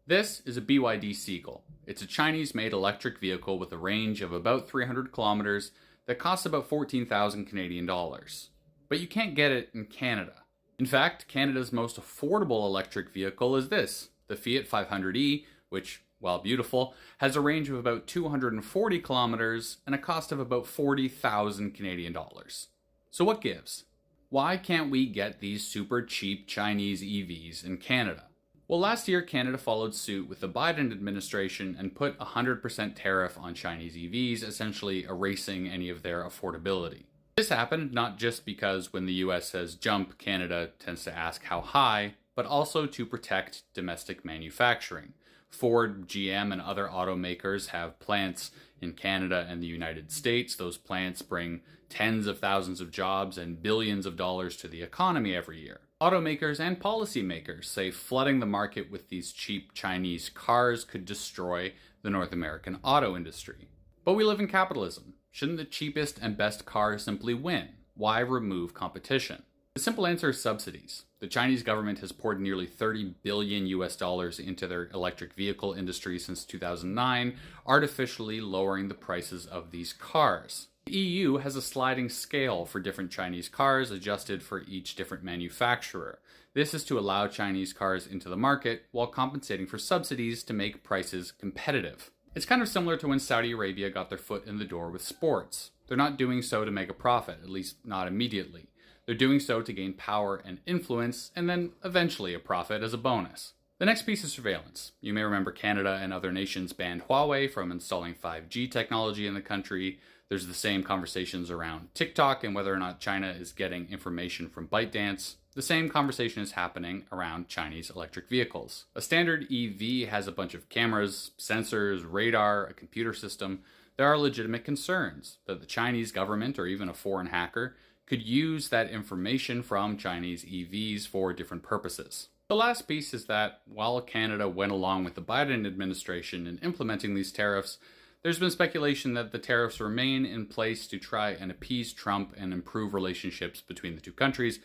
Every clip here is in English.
This is a BYD Seagull. It's a Chinese-made electric vehicle with a range of about 300 kilometers that costs about 14,000 Canadian dollars. But you can't get it in Canada. In fact, Canada's most affordable electric vehicle is this, the Fiat 500e, which, while beautiful, has a range of about 240 kilometers and a cost of about 40,000 Canadian dollars. So what gives? Why can't we get these super cheap Chinese EVs in Canada? Well, last year, Canada followed suit with the Biden administration and put a 100% tariff on Chinese EVs, essentially erasing any of their affordability. This happened not just because when the US says jump, Canada tends to ask how high, but also to protect domestic manufacturing. Ford, GM, and other automakers have plants in Canada and the United States. Those plants bring tens of thousands of jobs and billions of dollars to the economy every year. Automakers and policymakers say flooding the market with these cheap Chinese cars could destroy the North American auto industry. But we live in capitalism. Shouldn't the cheapest and best car simply win? Why remove competition? The simple answer is subsidies. The Chinese government has poured nearly $30 billion into their electric vehicle industry since 2009, artificially lowering the prices of these cars. The EU has a sliding scale for different Chinese cars adjusted for each different manufacturer. This is to allow Chinese cars into the market while compensating for subsidies to make prices competitive. It's kind of similar to when Saudi Arabia got their foot in the door with sports. They're not doing so to make a profit, at least not immediately. They're doing so to gain power and influence, and then eventually a profit as a bonus. The next piece is surveillance. You may remember Canada and other nations banned Huawei from installing 5G technology in the country. There's the same conversations around TikTok and whether or not China is getting information from ByteDance. The same conversation is happening around Chinese electric vehicles. A standard EV has a bunch of cameras, sensors, radar, a computer system. There are legitimate concerns that the Chinese government or even a foreign hacker could use that information from Chinese EVs for different purposes. The last piece is that while Canada went along with the Biden administration in implementing these tariffs, there's been speculation that the tariffs remain in place to try and appease Trump and improve relationships between the two countries,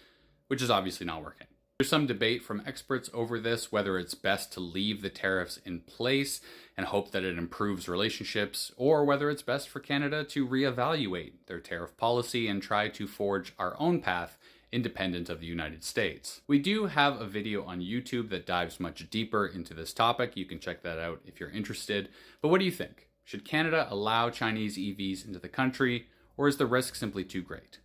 which is obviously not working. There's some debate from experts over this, whether it's best to leave the tariffs in place and hope that it improves relationships, or whether it's best for Canada to reevaluate their tariff policy and try to forge our own path independent of the United States. We do have a video on YouTube that dives much deeper into this topic. You can check that out if you're interested. But what do you think? Should Canada allow Chinese EVs into the country, or is the risk simply too great?